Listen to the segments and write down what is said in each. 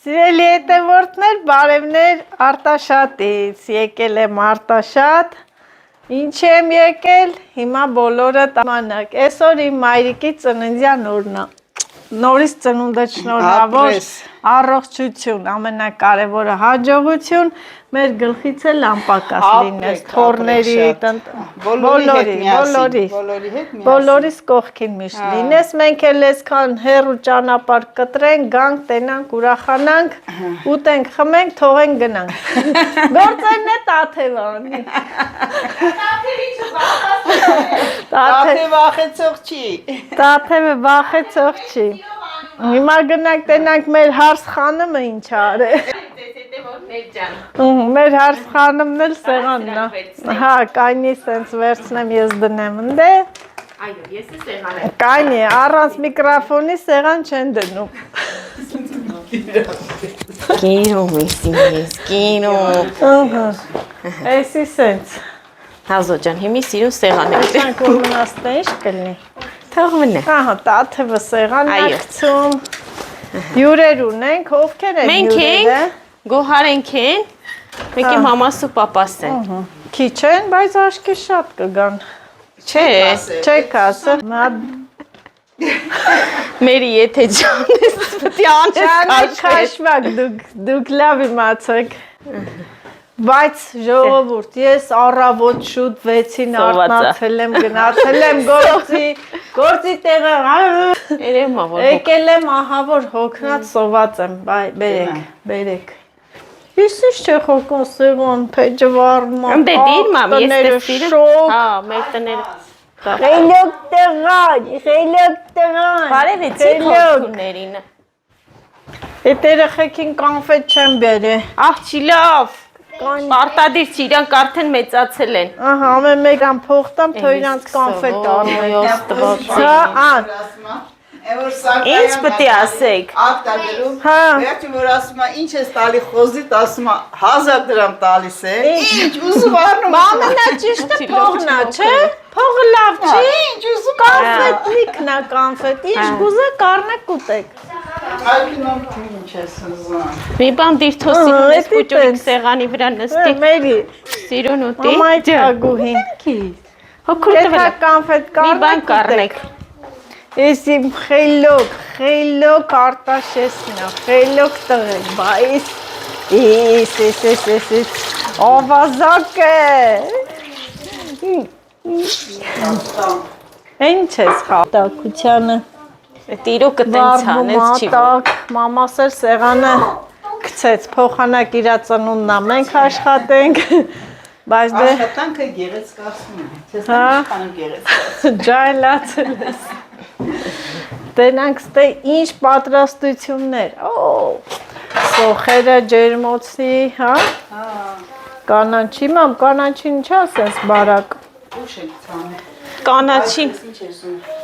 Սիրելի հետևորդներ, բարևներ Արտաշատից, եկել եմ Արտաշատ, ինչ եմ եկել, հիմա բոլորը տամանակ, այսօր իմ մայրիկի ծննդյան օրն է, նորից ծնունդը շնորհավոր, առողջություն, ամենակարևորը հաջողություն, մեր գլխից էլ անպակաս լինես, թորների, բոլորիս կողքին միշտ լինես, մենք էլ այսքան հեռու ճանապարհ կտրենք, գանք, տենանք, ուրախանանք, ուտենք, խմենք, թողենք գնանք, գործերն է Տաթևանի, Տաթև վախեցող չի, Տաթևը վախեցող չի, հիմա գնանք, տենանք մեր հարս խանումը ինչ արե, մեր հարս խանումն էլ սեղանն է, հա, կայնի սենց վերցնեմ ես դնեմ ընդե, այո, ես է սեղան եմ, կայնի, առանց միկրոֆոնի սեղան չեն դնում, կիրում ես, կիրում, էսի սենց, հազո ջան, հիմի սիրուն սեղան եմ, Կանք որ մնաստ է, ինչ կլնի, թողմն է, ահա, Տաթևը սեղան ակցում, հյուրեր ունենք, ովքեր են մենք հյուրերը, ենք, գոհարենք են, մենք եմ համասու պապաս են, քիչ են, բայց աշկի շատ կգան, չէ, չեք ասը, մերի եթե ջան ես պտի անես քաշվակ, դուք լավ իմացեք, բայց ժողովուրդ, ես առավոտ շուտ 6-ին արթնացել եմ, գնացել եմ գործի տեղը, եկել եմ ահա որ հոգնած սոված եմ, բերեք, ես ինչ չէ խոքոն սեղան, պեջը վարման, տները շոկ, մեր տները, խելոք տղան, բարևեցի խորքուներին, էտ երեխեքին կանֆետ չեմ բերը, աղջի լավ, պարտադիր չի, իրանք արդեն մեծացել են, ահա, ամեն մեկան փոխտամ, թո իրանց կանֆետ արմեն, ինչ պտի ասեք, վերջի որ ասում է, ինչ ես տալի խոզիտ, ասում է, 1000 դրամ տալիս է, ինչ ուզում արնում, ամենաճիշտը փողնա, չէ, փողը լավ չի, ինչ ուզում կանֆետ լիքնա կանֆետ, ինչ գուզը կարնեք ուտեք, այգինում ինչ ես ուզում, մի բան դիրթո սիրուն ես պուճուրիկ սեղանի վրա նստի, մերի, սիրուն ուտի, ամայտ ագուհին, հոքուր տվելա, կանֆետ մի բան կարնեք, ես իմ խելոք արտաշեսն է, խելոք տղեք, բայց, ավազակ է, ինչ ես խատակությանը, տիրոկը տենց հանեց չի որ, մամաս էլ սեղանը կցեց, փոխանակ իրա ծնունդնա, մենք աշխատենք, բայց դե, աշխատանքը գեղեցկացնում է, չես նշանում գեղեցկացում, ջայլացել ես, տենանք ստե ինչ պատրաստություններ, սոխերը ջերմոցի, հա, կանանչի մամ, կանանչին չա սենց բարակ, ուշ ենք ծանում, կանաչին,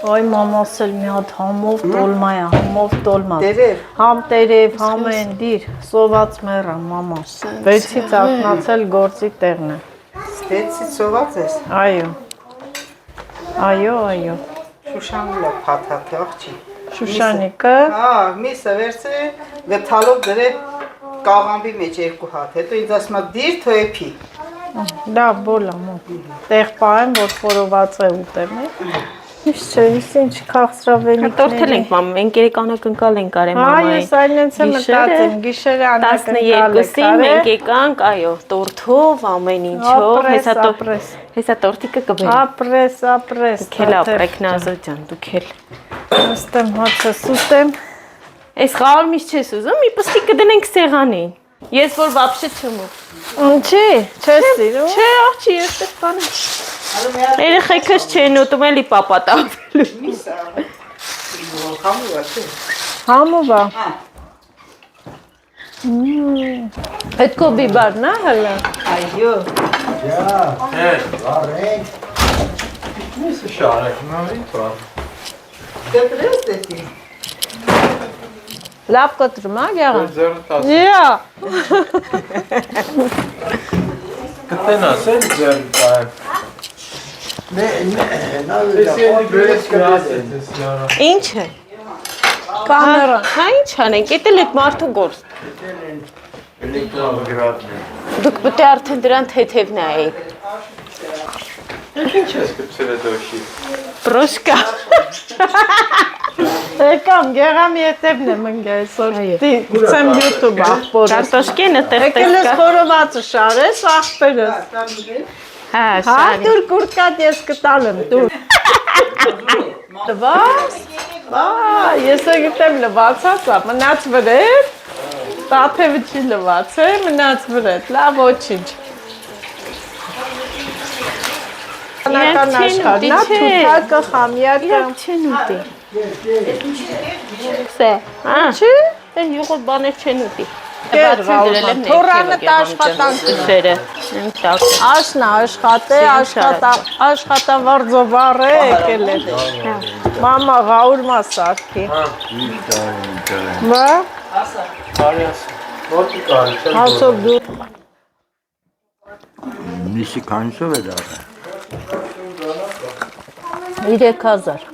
ոյ մամաս էլ մի հատ համով տոլմա է, համով տոլմա, տերև, համ տերև, համ են դիր, սոված մեռա մամաս, 6-ից ակնացել գործի տեղն է, 6-ից սոված ես, այո, Շուշանուլը փաթաթ աղջի, Շուշանիկը, միսը վերցրե, գթալով դրե կաղամբի մեջ 2 հատ, հետո ինձ ասում է դիր թոյեփի, լավ բոլա մոտ, տեղ պահեմ, որ խորոված է ուտեմ է, ինչ քաղցրավենիքների, տորթել ենք մամ, մենք երեկանակ ընկալ ենք արեմ մամայի, ես այնենց եմ մտածեմ, գիշերը անակնկալ եք 12-ին մենք եկանք, այո, տորթով, ամեն ինչով, հեսա տորթիկը կբերի, ապրես, դուք էլ ապրեք նազո ջան, դուք էլ, նստեմ հացս ուտեմ, այս խաղալ միշտ չես ուզում, մի պստի կդնենք սեղանին, ես որ վապշե չեմ ուտ, ինչի, չես սիրում, չէ աղջի, ես տեղ բանը, երեխեքս չեն ուտում, էլի պապատավելու, միսը, համուվա չէ, համուվա, հետ կո բիբարն է հլը, այո, Միսը շարեք, նավին տվար, կտրես դետի, լավ կտրում է գեղան, ձերն տաս, կտենաս են ձերն տայր, ինչ է, Կամերան։ Հա ինչ անենք, էդ էլ այդ մարդու գործ։ Դուք պետք է արդեն դրան թեթև նայեք։ Ինչ ես գցել այդ օշի։ Պրոշկա։ Եկամ, գեղամ ետևն եմ ընկել այսօր։ Դիցեմ YouTube աղբորը։ Կարտոշկենը տեղ Եկել ես կա։ խորովածը շարես, աղբերս։ Հա, Հա, շարի։ դուր կուրկատ ես կտալեմ, դուր։ Լվաց։ Ես գտեմ լվացածա, մնաց վրետ։ Տաթևը չի լվաց է, մնաց վրետ, լավ ոչինչ։ Անական աշխարհն է, թութակը, խամյակը։ Չեն ուտի։ Սե, հա։ Չի։ Այն յուղոտ բաներ չեն ուտի։ Թորանը տա աշխատանքը։ Սերը, իմ տակ։ Աշնա աշխատե, աշխատավարձով է եկել է։ Մամա գաուրմա սարքի։ Բա, Կարիաս։ Ո՞նց կարի, չեմ ասով դու։ Նիսի քանչով է դա։ 3000։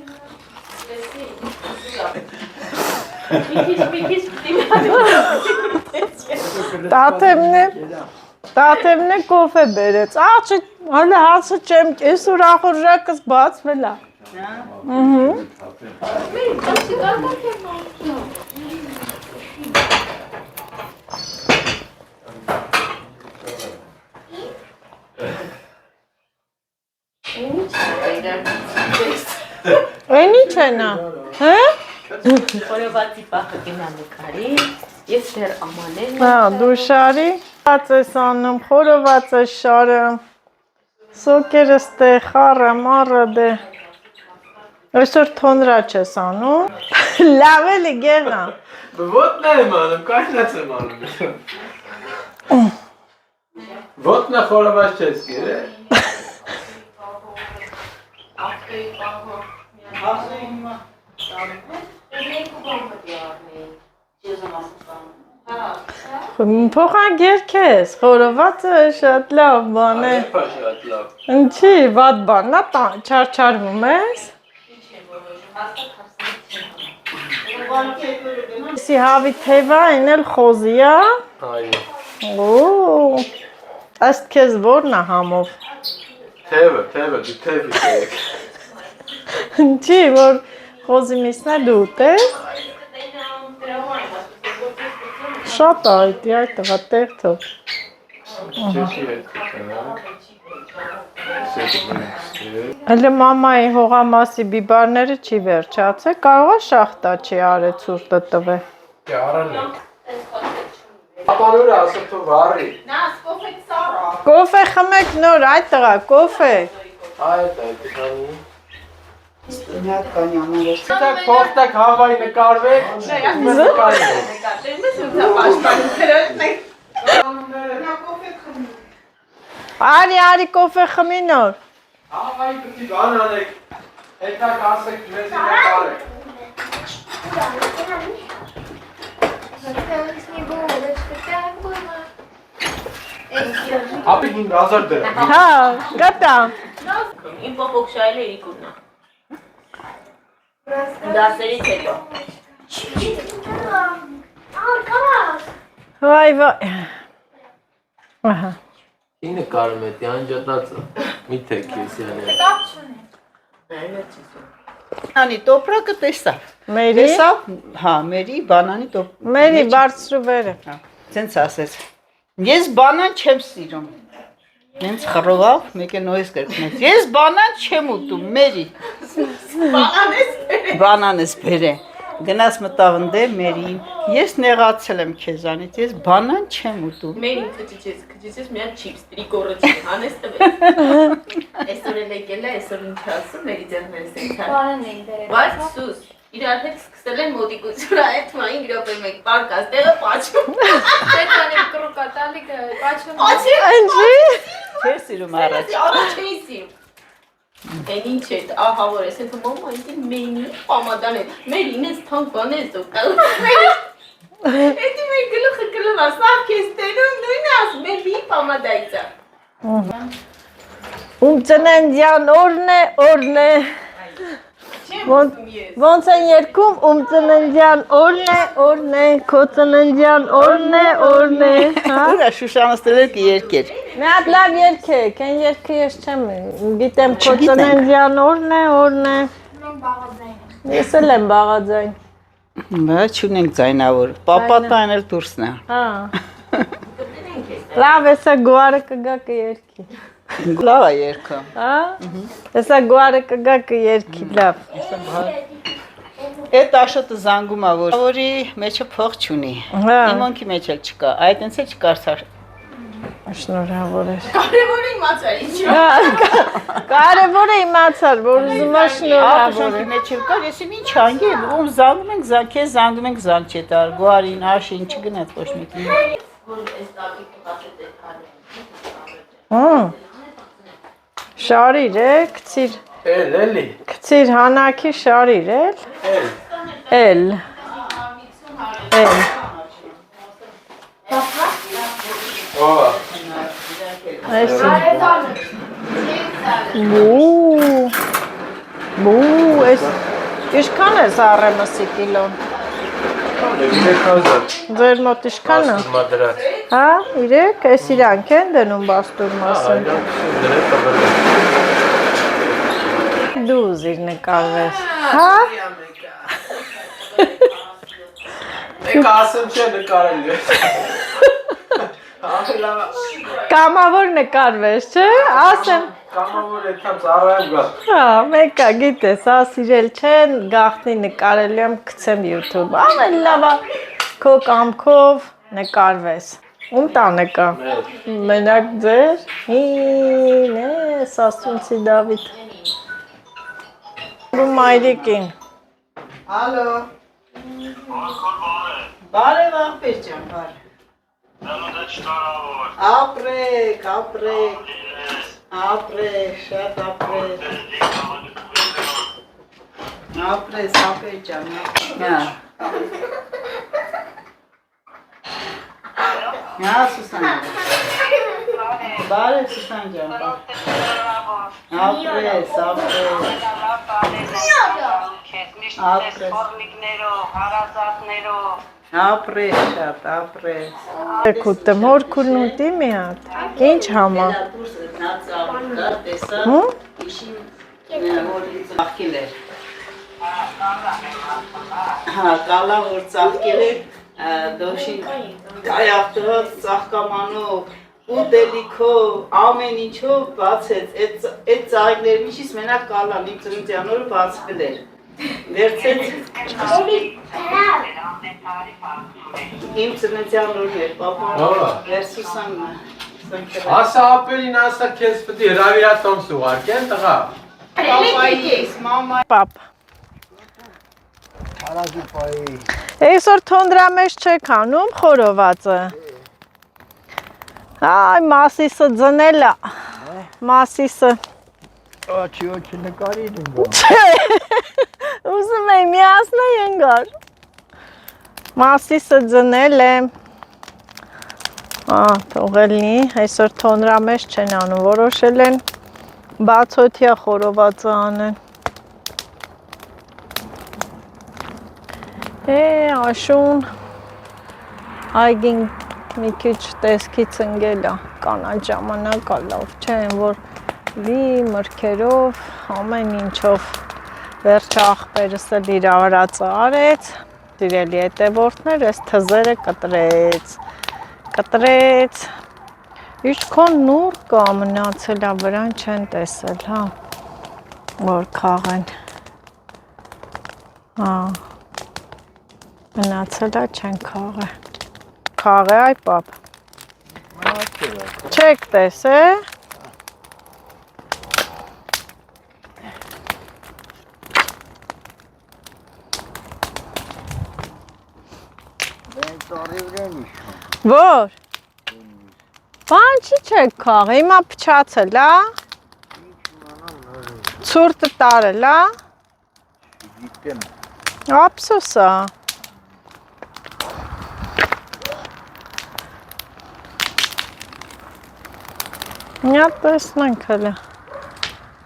Տաթևն է կոֆե բերեց։ Աղջի, հələ հացը չեմ, ես ուրախորժակս բացվել է։ Այն ինչ է նա, հե? Խորովածի պախը գնա նկարի, ես դեռ ամանեն Հա, դու շարի, հաց ես անում, խորոված ես շարում, սոկերս դե, խառը, մարը դե, այսօր թոնրաչ ես անում, լավ էլի գեղա, Ոտնա եմ անում, կայնաց եմ անում։ Ոտնա խորոված չես գիրե։ փոխանք երկես, խորովածը շատ լավ բան է, Շատ լավ։ ինչի, վատ բան, նա չարչարվում ես, Սի հավի թևա, են էլ խոզիա, Այո։ ըստ քեզ որն է համով, Թևը, դու թևի եք։ ինչի, որ խոզի միսն է դու ուտես, շատ այդի այդ տղա տեղ թող, Չեսի այդ հələ մամայի հողամասի բիբարները չի վերջացե, կարող է շախտա չի արե ցուրտը տվե, Արան է։ Ապանուրը ասը թու վարի։ կոֆե խմեք նոր, այդ տղա, կոֆե, Այդ քանի։ Նյակ կանյաները։ Դուք փոխտակ հավայի նկարվեք, նկարվեք։ արի կոֆե խմի նոր, Հավայի պիտի բան անեք։ Հետակ ասեք մեզ նկարեք։ Ապի 5000 դրամ։ հա, գտա, Իմ պոպոք շայել է իրիկուննա։ Դասերից հետո։ վայ վայ, ահա, Ինը կարում է տյանջատացը, մի թեք ես յանը։ Բանանի տոպրակը տեսա։ մերի, Տեսա, հա, մերի բանանի տոպրակ։ մերի բարձրու վերը, Սենց ասեց։ Ես բանան չեմ սիրում։ Հենց խռովավ, մեկը նույնս կրկնեց։ Ես բանան չեմ ուտում, մերի։ Բանան ես բերե։ Գնաց մտավ ընդե մերին։ Ես նեղացել եմ քեզանից, ես բանան չեմ ուտում։ Մերին քչիչես մի հատ չիպս, տրիկորը չի, հանես տվեց։ Այսօր էլ եկել է, այսօր ինչ ասում, մերի ձեռներս են քար։ Բարան էին դերել։ Բայց սուս, իրար հետ սկսել են մոտիկություն, այդ մա 5 րոպե մեկ պարկած, տեղը պաչում։ Տետանի կրոկատալի կաչում։ ընջի, Չես սիրում առաջ։ Առաջ էի սիրում։ Են ինչ է, ահա որ ես հետո մամա ինձ մենի պամադան է, մերին ես թանկ բան ես դուք։ Էդի մեր գլուխը կլվա, սավ քեզ տենում նույնը ասում, մեր մի պամադայցա։ ում ծննդյան օրն է, Չեմ Ոնց են երգում ում ծննդյան օրն է, քո ծննդյան օրն է, հա։ Ուրա Շուշանը ստելել կերկեր։ Մի հատ լավ երգեք, այն երգը ես չեմ գիտեմ, քո Չգիտենք։ ծննդյան օրն է։ Մենք բաղաձայն ենք։ Ես էլ եմ բաղաձայն։ Բայց չունենք ձայնավոր։ Պապատան էլ դուրսն է։ Հա։ Լավ, հեսա գուարը կգա կերքի։ Լավ է երգը։ Հա։ Հեսա գուարը կգա կերքի, լավ։ Այդ աշոտը զանգում է, որի մեջը փող չունի։ Հա։ Իմանքի մեջ էլ չկա, այդ ինձ էլ չկարծար։ Շնորհավոր է։ Կարևորը իմացա ինչ։ Կարևորը իմացար, որ ուզում եմ շնորհավոր Աշոտի է։ մեջ էլ կար, ես ինչ հանգի, ում զանգում ենք, քեզ զանգում ենք զանգ չի տար, գուարին, աշին չգնաց ոչ մեկին։ Շարիր է, գցիր, Էլի։ գցիր հանակի շարիր էլ։ Էլ։ Ո։ Այսի։ Բու, այս իշքան է սարեմսի կիլոն։ Ձեր մոտ իշքան է։ Մադրած։ Հա, իրեք, այս իրանք են դնում բաստուր մասը։ Դու զիր նկարվես։ Հա։ Եք ասեմ չէ նկարել է։ Կամավոր նկարվես, չէ։ Ասեմ։ Կամավոր այդքան ծառայեմ գա։ Հա, մեկա գիտես, ասիրել չեն, գաղտնի նկարել եմ գցեմ YouTube։ Ամեն լավա քո կամքով նկարվես։ Ում տանը կա։ Մենակ ձեր։ Ինես, ասունցի Դավիթ։ Ու մայրիկին։ Ալո։ Բարև աղբեր ջան, բարև։ Ապրեք, ապրեք։ Ապրեք, շատ ապրեք։ Ապրես, ապրեք ջան, ապրեք։ Նա Սուսան ջան։ Բարև Սուսան ջան։ Ապրես, ապրես։ Ապրես շատ, ապրես։ Կուտը մոր քունուտի մի հատ։ Ինչ համա։ Հա, կալա որ ծաղկել է դոշին կայավտված ծաղկամանով, ուտելիքով, ամեն ինչով բացեց, այդ ծաղիկների միջից մենակ կալան իմ ծննդյան օրը բացվել էր, վերցեց իմ ծննդյան օրն էր, պապան վերսուսան Ասա ապելին ասա քեզ պետք է հրավիրատոմս ուղարկեն տղա։ պապայիս, մամա Պապ։ Այսօր թոնդրա մեջ չեք անում խորովածը։ Այ մասիսը ձնել է։ Մասիսը։ Աչի նկարի դու։ Ուզում եմ միասնա ենգար։ Մասիսը ձնել եմ։ Թողելնի, այսօր թոնդրա մեջ չեն անում, որոշել են բացօթյա խորովածը անեն։ Աշուն այգին մի քիչ տեսքից ընկել է, կանաչ ժամանակ է լավ, չէ, որ լի մրգերով, ամեն ինչով վերջը աղբերս էլ իր արածը արեց, սիրելի հետևորդներ, այս թզերը կտրեց, ինչքան նուռ կա մնացել է, վրան չեն տեսել, հա, որ քաղեն, հա, մնացել է չեն քաղե, քաղե այ պապ, չեք տեսե, որ, բան չի չեք քաղե, հիմա պչացել, հա, ծուրտը տարել, հա, ապսոս է, Նա տեսնենք հələ,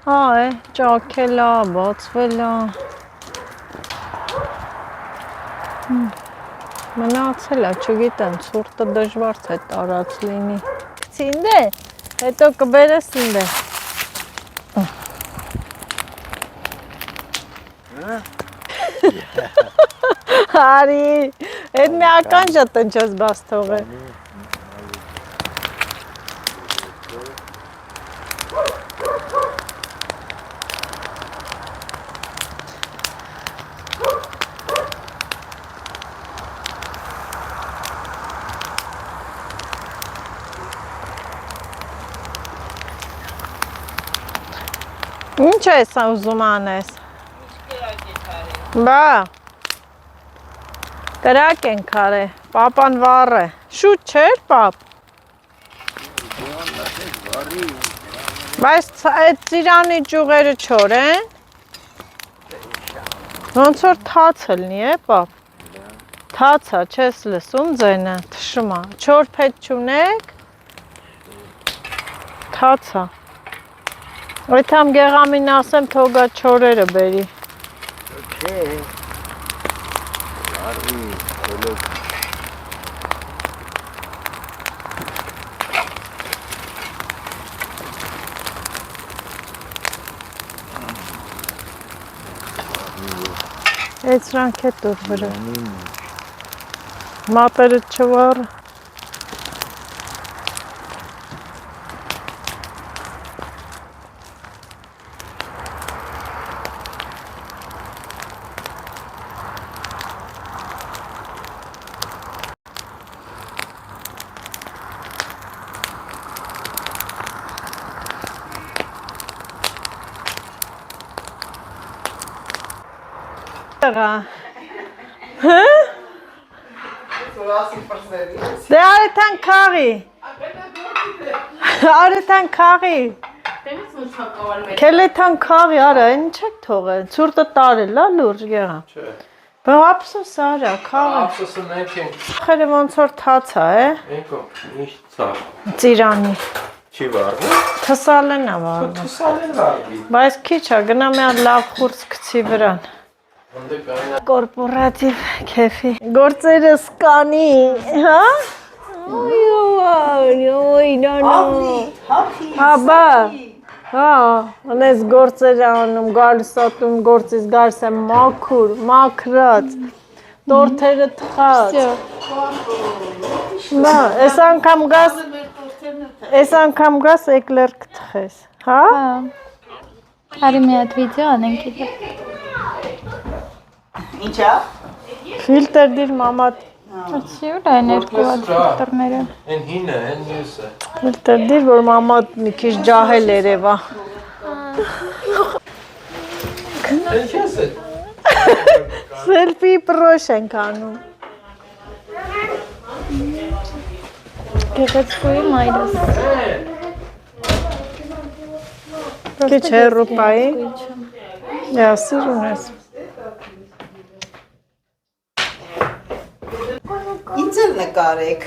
է, ճակել է, բացվել է, Մնացել է, չգիտեմ, ցուրտը դժվար է տարած լինի։ Ցինդե, հետո կբերես ինձ։ Հարի, այդ մի ականջը տնջես բաց թողե։ Ինչ ես ուզում անես։ Բա։ Կրակ են քարե, պապան վառ է։ Շուտ չէր, պապ։ Բայց այդ ծիրանի ճյուղերը չոր են։ Ոնց որ թաց լինի, պապ։ Թացա, չես լսում ձենը, թշում է։ Չոր փետ չունեք։ Թացա։ Այդ համ գեղամին ասեմ թողա չորերը բերի։ Չէ։ Արի, խոլոք։ Այդ սրանք է տուր վրա։ Մատերը չվառ։ Հը? Դե արեթան քաղի։ Արեթան քաղի։ Տենից ոնց հակավար մեր։ Քելեթան քաղի, արա, ինչ եք թողել։ Ցուրտը տարել, լա լուրջ գեղա։ Չէ։ Բա ափսոս արա, քաղը։ Ափսոսը մենք ենք։ Խերը ոնց որ թացա, Ենքո, ինչ ցավ։ Ծիրանի։ Չի վառվում։ Թսալեն է վառվում։ Թուսալեն վառվի։ Բայց քիչ է, գնա մի հատ լավ խուրց գցի վրան։ Ոնց կայնա։ Կորպորատիվ քեֆի։ Գործերս կանի, հա? Ոյ, նո։ Հաբա։ Հա, անես գործեր անում, գալիս ատում գործից գալիս եմ մաքուր, մաքրած, տորթերը թխած։ Բա, այս անգամ գաս էկլեր կթխես, հա? Արի մի հատ վիդեո անենք իդե։ Ինչա։ Ֆիլտր դիր մամա Սյուր է ներկու հատ ֆիլտրները։ Են հինը, են մյուսը։ ֆիլտր դիր, որ մամա մի քիչ ջահել երևա։ Ինչ ես է։ Սելֆի պրոշ ենք անում։ Գեղեցկուի մայրս։ Քիչ հեռու պայի։ Սիր ունես։ Ինձ էլ նկարեք։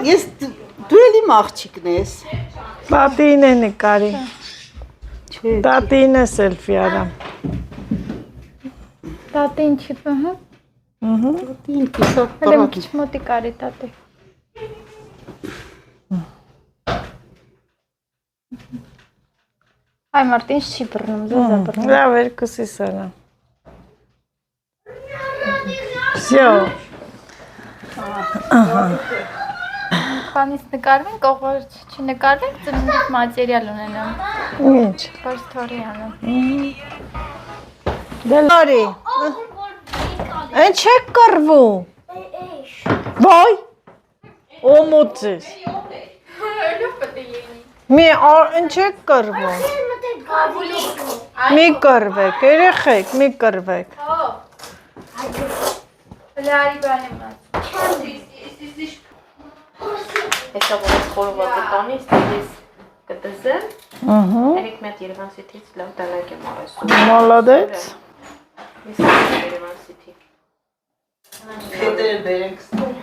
Ես դու էլի աղջիկն ես։ Տատին է նկարի։ Տատին է սելֆի արամ։ Տատին չի պահա։ Տին կիսով Հələ մի քիչ մոտիկ արի տատի։ Այ մարդ ինչ չի բռնում, զեզա բռնում։ Լավ երկուսի սանա։ Всё։ Բանից նկարվեն, կողորջ չնկարվեն, ծննդից մատերիալ ունենամ։ Ինչ։ Բայց թորի անեմ։ Դե լարի։ Ինչ եք կռվում։ Ոյ։ Օմոծես։ Մի ինչ եք կռվում։ Մի կռվեք, երեխեք, մի կռվեք։ Լարի բանը մած։ Հեսա որս խորովածը տանի, ստեղից կտզեմ, երեք մետ Երևան Սիթից լավ դալակ եմ արեսում։ Մոլադեց։ Ես Երևան Սիթի։ Հետերը բերենք ստում։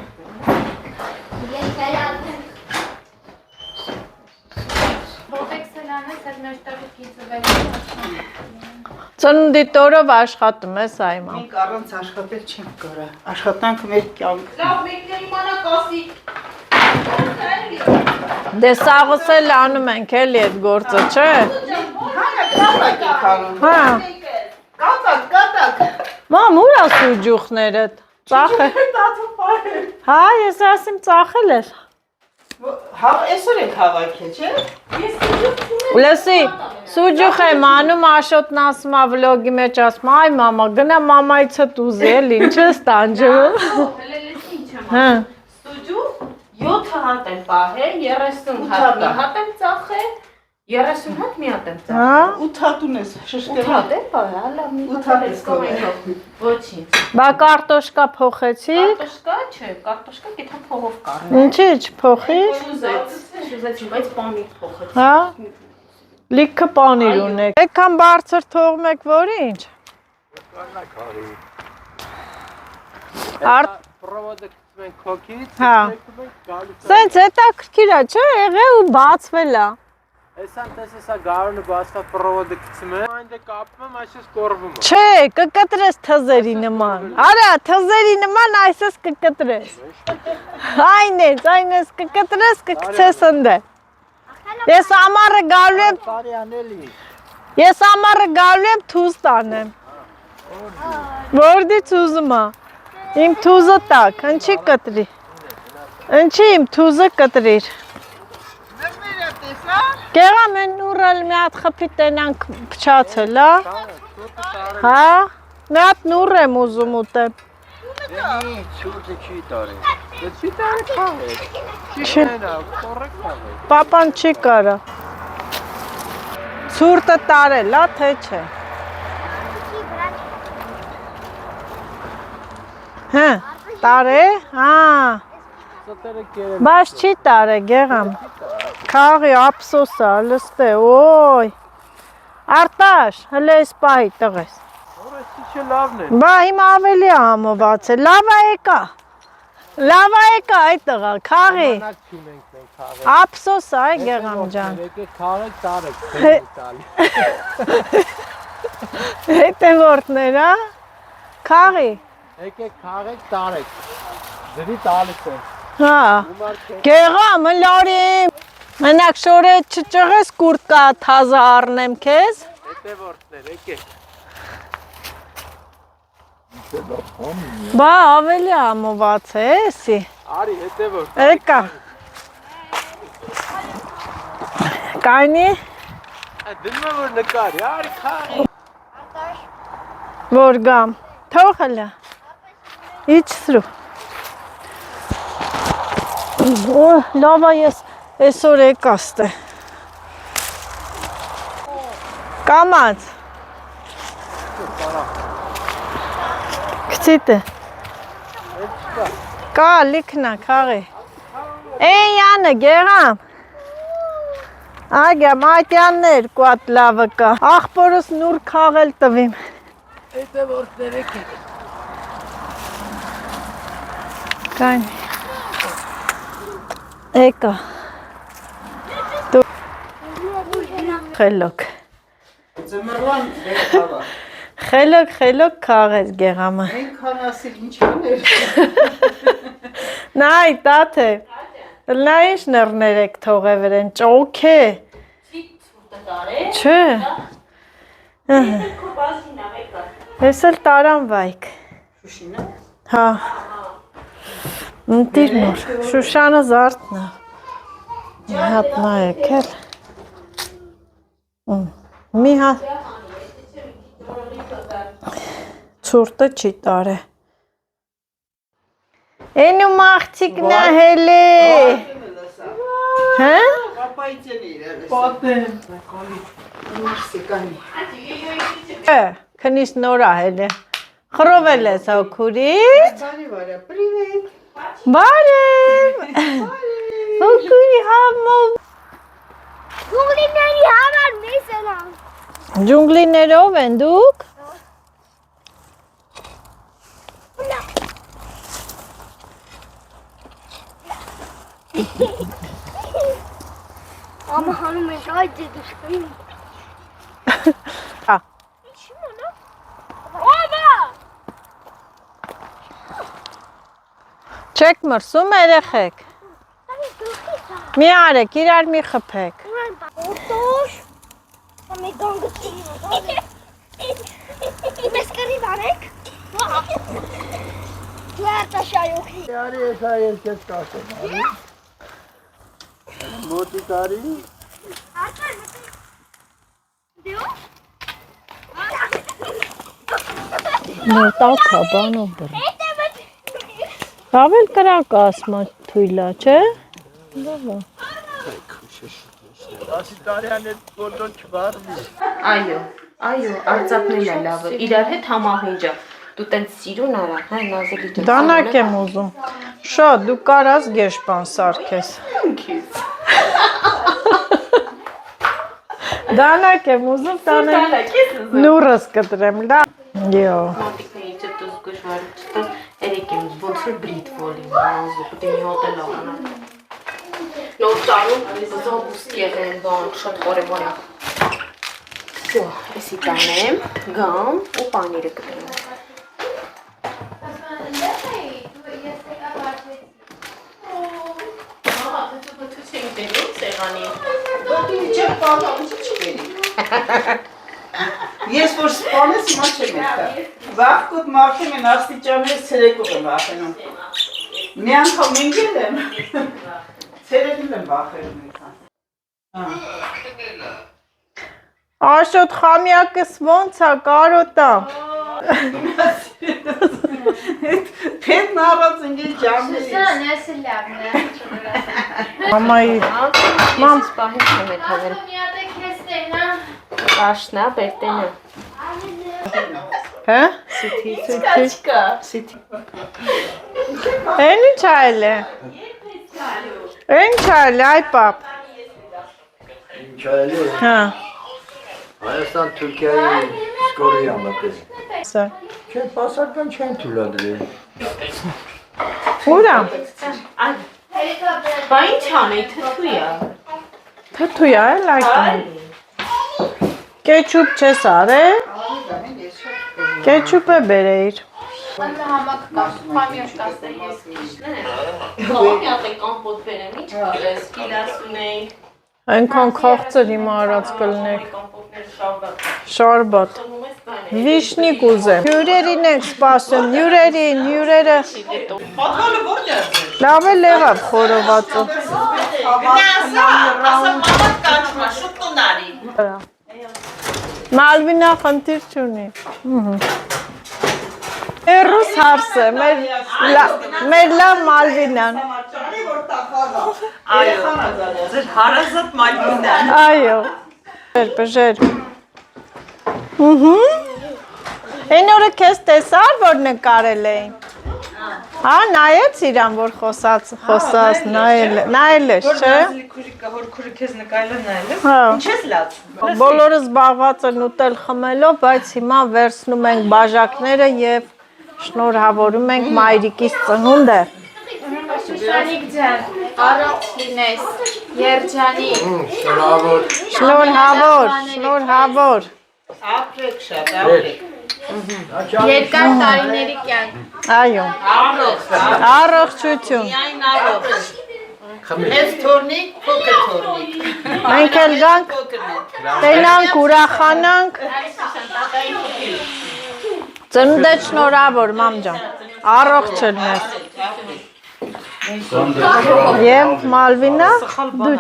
Ողեք սելա Անես այդ մեր տակը կիծվել։ Ծննդի տորով աշխատում ես այմա։ Մենք առանց աշխատել չենք կարա։ Աշխատանքը մեր կյանք։ Լավ, մեկներ իմանա կասի։ Դե սաղս էլ անում ենք էլի այդ գործը, չէ։ Հանա կատակ եք անում։ Հա։ Կատակ։ Մամ, ուր է սուջուխներդ։ Ծախել։ Հա, ես ասեմ ծախել ես։ Հա, այսօր եք հավաքել, չէ։ Լսի, սուջուխ եմ անում, Աշոտն ասում է վլոգի մեջ ասում, այ մամա, գնա մամայիցդ ուզի էլ, ինչ ես տանջվում։ Հելելես ինչ եմ Հա։ Ստուջու 7 հատ եմ պահել, 30 հատ մի հատ եմ ծախել, 30 հատ մի հատ եմ ծախել։ Հա։ 8 հատ ունես, 8 շշկել։ հատ եմ պահել, հալա մի 8 հատ հատ եմ ես կոմենթով։ Ոչինչ։ Բա կարտոշկա փոխեցի։ Կարտոշկա չէ, կարտոշկա գիտա փողով կառն։ Ինչի՞ չփոխի։ Շուզեցի, բայց պանիր փոխեցի։ Հա։ Լիքը պանիր ունեք։ Այդքան բարձր թողում եք, որ ինչ։ Պրովոդը գցում ենք քոքից, Հա։ գալիս։ Սենց հետաքրքիր է, չէ, եղել ու բացվել է։ Այսան տեսես է գարունը բացված պրովոդը գցում եմ, այնտե կապում եմ, այսպես կորվում է։ Չէ, կկտրես թզերի նման։ Արա, թզերի նման այսպես կկտրես։ Այնես կկտրես, կգցես ընդե։ Ես ամառը գալու եմ, Կարյանելի։ ես ամառը գալու եմ թուզ տանեմ։ Որդից ուզում ա։ Իմ թուզը տակ, ընչի կտրի։ Ընչի իմ թուզը կտրիր։ Գեղամ են նուրել մի հատ խփի տենանք փչացել, հա։ Մի հատ նուր եմ ուզում ուտեմ։ Դե ցուրտը չի տարի։ Դե չի տարի խաղը։ Չի Չի։ կենա, կորեք խաղը։ Պապան չի կարա։ Ցուրտը տարել, հա, թե չէ։ Հա, տարե, հա։ Սոտերը կերել։ Բայց չի տարե, գեղամ։ Քաղի ափսոս է, լստե, ոյ։ Արտաշ, հլե ես պահի տղես։ Որը չի լավն է։ Բա հիմա ավելի է համոված է, լավա եկա։ Լավա եկա այդ տղա, քաղի։ Մանակ չունենք մենք խաղը։ Ափսոս է, այ գեղամ ջան։ Եկեք խաղեք, տարեք, թեյ տալի։ Հետևորդներ, հա։ Քաղի։ Եկեք խաղեք, տարեք։ Ձրի տալիս են։ Հա։ Գեղամ, լարի։ Մենակ շորե չճղես կուրտկա թազա առնեմ քեզ։ Հետևորդներ, եկեք։ Բա ավելի ամոված է, էսի։ Արի, հետևորդ։ Եկա։ Կայնի։ Դնում եմ որ նկարի, արի խաղի։ Որ գամ։ Թող հլա։ Իջսրու։ Օ, լավա ես այսօր եկաստ է։ Կամած։ Կցիտ է։ Կա, լիքնա, կաղի։ Էն յանը, գեղամ։ Ագյամ, այդ յաններ կուատ լավը կա։ Աղպորս նուր կաղել տվիմ։ Հետևորդներ, եկեք։ Կայն։ Եկա։ Դու խելոք։ Ձմռան դեպքավա։ Խելոք կաղես գեղամը։ Այնքան ասել ինչ աներ։ Նայ, տաթե։ Նա ինչ նռներ եք թողե վրեն, ճոք է։ Չի ցուրտը տարե։ Չէ։ Քո բազինա եկա։ Ես էլ տարան վայք։ Շուշինա։ Հա։ Ընտիր նոր, Շուշանը զարդն է։ Մի հատ նա եկել։ Մի հատ։ Ցուրտը չի տարե։ Էնու մաղցիկնա հելե։ Հա։ Կապայցեն իրել։ Պատեն։ Մարսիկանի։ Քնից նորա հելե։ Խրովել ես հոքուրից։ Բարի վարя, привет։ Բարև։ Հոքուրի համով։ Գուգլիների համար մեզ են Ջունգլիներով են դուք։ Ama hanım sadece düşkün. Ha. Չեք մրսում երեխեք։ Մի արեք, իրար մի խփեք։ Otur. Ama gangı Meskeri varek. Diğer taşa yok. Yari esa herkes kalsın. Motikari. Diyor. Մոտալ քաբանով դր։ Հավել կրակ ասմա թույլա, չէ։ Լավա։ Ասիտարյանը բոլոր չվարվի։ Այո, արծակներն է լավը, իրար հետ համահունջա։ Դու տենց սիրուն արա, հայ նազելի դու։ Դանակ եմ ուզում։ Շատ դու կարաս գեշպան սարքես։ Դանակ եմ ուզում, տանեմ նուրս կտրեմ, լա։ Յո։ Մատիկներից հետ դու զգուշվար չտաս, երեք եմ ոնց որ բրիտ վոլի, նազու, պտի մի հոտել ավանա։ Նոր տարում զոբուսկ եղեն բան, շատ խորևոր է։ Всё, էսի տանեմ, գամ ու պանիրը կտրեմ։ Ես որ սպանես հիմա չեմ եկա։ Վաղկոտ մարդում են աստիճաններ ցերեկով եմ վախենում։ Մի անգամ ընկել եմ։ Ցերեկով եմ վախենում եկան։ Աշոտ խամյակս ոնց է կարոտա։ Փետն առած ընկել ջամներից։ Նեսը լավն է։ Մամայի Մամ սպահի չեմ է թավել։ Մի հատ է քեզ տենա։ Աշնա, բերտենը։ Հա։ Չկա։ Էն ինչ այլ է։ Էն ինչ այլ է, այ պապ։ İmkanı. Հա։ Հայաստան Թուրքիայի սկորի ամատես։ Սա։ Չեն պասական չեն թույլատրել։ Ուրա։ Բա ինչ անեի, թթույ է։ Թթույ է, լայքն։ Կեչուպ չես արել։ Կեչուպը բերեիր։ Աննա համակ կա, խամիոշ կասել ես քիշն է։ Հա, մի հատ է կամպոտ բերեմ, ինչ կրես, կիլաս ունենք։ Այնքան քաղցր հիմա արած կլնեք։ Կամպոտները շարբատ։ Շարբատ։ Տնում ես բանը։ Վիշնիկ ուզեմ։ Հյուրերին ենք սպասում, հյուրերին, հյուրերը։ Պատվալը որտեղ է։ Լավ է լեղավ խորովածը։ Ասա մամատ կանչումա, շուտ տունարի։ Մալվինա խնդիր չունի։ Էրուս հարս է, մեր լավ Մալվինան։ Այո, ձեր հարազատ Մալվինան։ Այո։ Բժեր։ Այն օրը քեզ տեսար, որ նկարել էին։ Հա, նայեց իրան, որ խոսած, նայել ես, չէ։ Որ քուրի քեզ նկայել նայել ես։ Հա։ Ինչ ես լաց։ Բոլորը զբաղված են ուտել խմելով, բայց հիմա վերցնում ենք բաժակները եւ շնորհավորում ենք մայրիկիս ծնունդը։ Շուշանիկ ջան, առողջ լինես, երջանիկ։ Շնորհավոր։ Ապրեք շատ, ապրեք։ Երկար տարիների կյանք։ Այո։ Առողջություն։ Միայն առողջ։ Մեծ թորնիկ, փոքր թորնիկ։ Մենք էլ գանք, տենանք, ուրախանանք։ Ծնունդը շնորհավոր, մամ ջան։ Առողջ ելնես։ Եվ Մալվինա, դու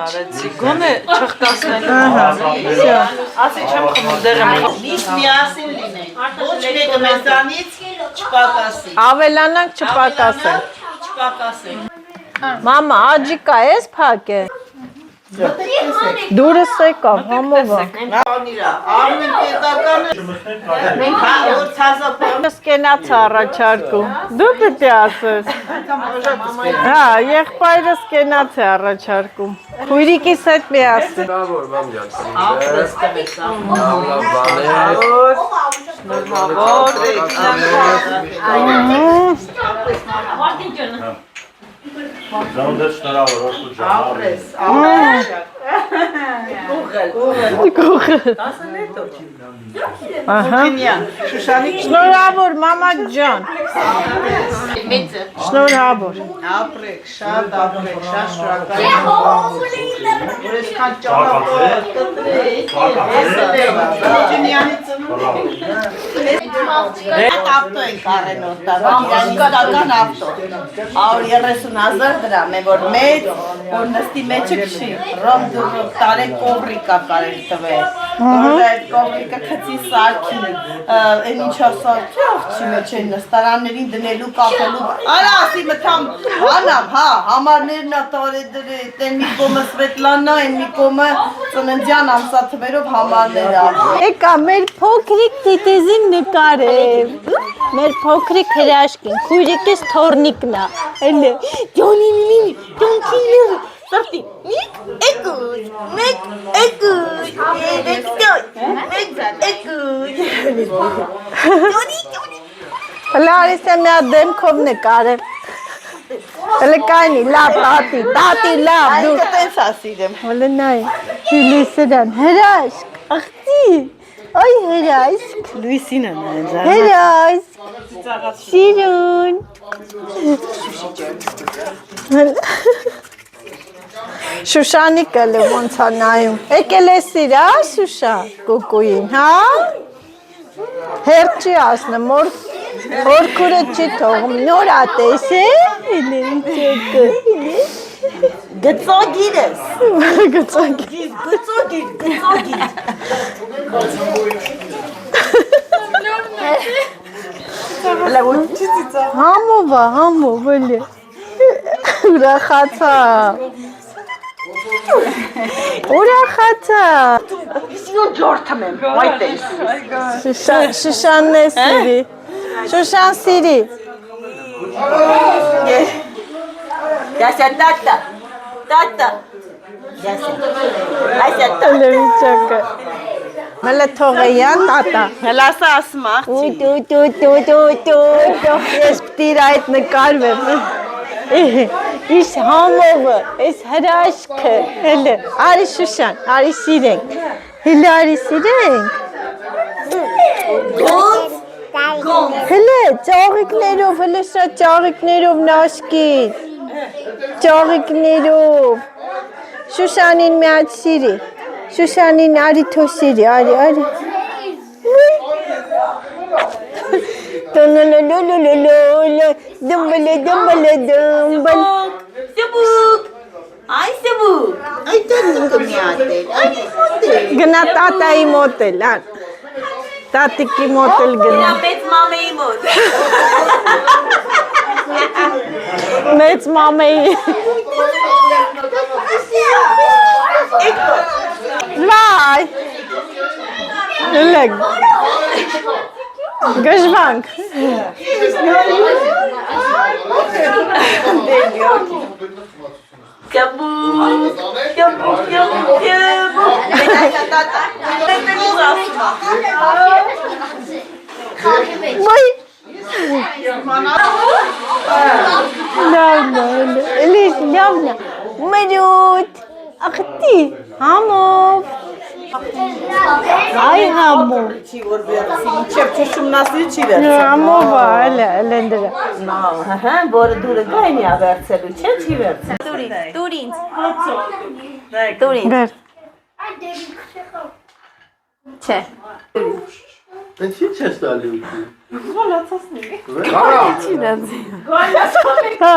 Գոնե չխկասնելու։ ահա, всё։ Ասի չեմ խմում դեռ եմ։ Միշտ միասին լինենք։ Ոչ մեկը մեզանից չպակասի։ Ավելանանք չպակասենք։ Չպակասենք։ Մամա, աջիկա ես փակե։ Դուրս եկավ, համովա։ Անիրա, արմեն պետականը։ Մենք որ ցազապան Սկենաց առաջարկում։ Դու պետք է ասես։ Հա, եղբայրս սկենաց է առաջարկում։ Քույրիկիս հետ միասին։ Bravo, mamcan. ապրես տվեց ամեն։ Allah bane. Ապրես, ապրես։ Գուղել։ Ահա։ Քինյան, Շուշանի Շնորհավոր մամա ջան։ Մեծը։ Շնորհավոր։ ապրեք, շատ շնորհակալ։ Որ այսքան ճանապարհ կտրեք, Քինյանի Այդ ավտո ենք առեն օտարը, իրանական ավտո, 130,000 դրամ է, որ մեծ, որ նստի մեջը քշի, ռոմ դուրում տարեն կովրիկա կարել տվել, որ այդ կովրիկը քծի սարքի, են ինչով սարքի աղջի մեջ են նստարաններին դնելու կապելու, արա ասի մթամ, անամ, հա, համարներն ատար է դրետ, են մի կոմը Սվետլանա, են մի կոմը ծննդյան ամսաթվերով համարներ աղջի։ Եկա մեր փոքրիկ տիտեզին նկարեմ։ Մեր փոքրիկ հրաշքին, քույրիկիս թորնիկն է։ Էլի, ջոնի մինի, ջոնքինի, սրտի։ Հələ արիսը մի հատ դեմքով նկարեմ։ Հələ կայնի, լավ, տատի, լավ, դու։ Այդ տենց ասիրեմ։ Հələ նայ, հիլիսրան, հրաշք, աղջի, այ հրաշք, Լույսին է նայել, հրաշք, սիրուն։ Շուշանի կլը ոնց է նայում, եկել է սիրա, Շուշա, կուկույին, հա? Հերդ չի ասնում, որ կուրը չի թողում, նոր ատես է, Գծոգիր ես։ գծոգիր, համով, էլի, ուրախացա, Իսիոն ջորդում եմ, այդ ես։ Շուշանն է սիրի, Շուշան սիրի, Դասա տատա, այսա տելևիճակը, մելը թողեյան տատա, հելասա ասում աղջի։ ես պտիր այդ նկարվեմ, իս համովը, ես հրաշքը, հելը, արի Շուշան, արի սիրենք, հելը արի սիրենք, հելը ճաղիկներով, հելը շատ ճաղիկներով նաշկին, ճաղիկներով, Շուշանին մի այդ սիրի, Շուշանին արի թո սիրի, արի, դմբլ, Սբուկ, այ սբուկ, այդ տատուկը միատել, գնա տատայի մոտ էլ, տատիկի մոտ էլ գնա, մեծ մամեի մոտ։ մեծ մամեի, վայ, լեգ, գժվանք, ոյ, լավնա, մրուտ, աղտի, համով, այ համով, Չի որ վերցի, մինչև չշումնասնի չի վերցի։ համով, էլ են դրա, Հա, որը դուրը գայնի ա վերցելու, չի վերցի։ Տուրին։ բեր, Չէ։ Ինչ ես տալի ուտի։ հա,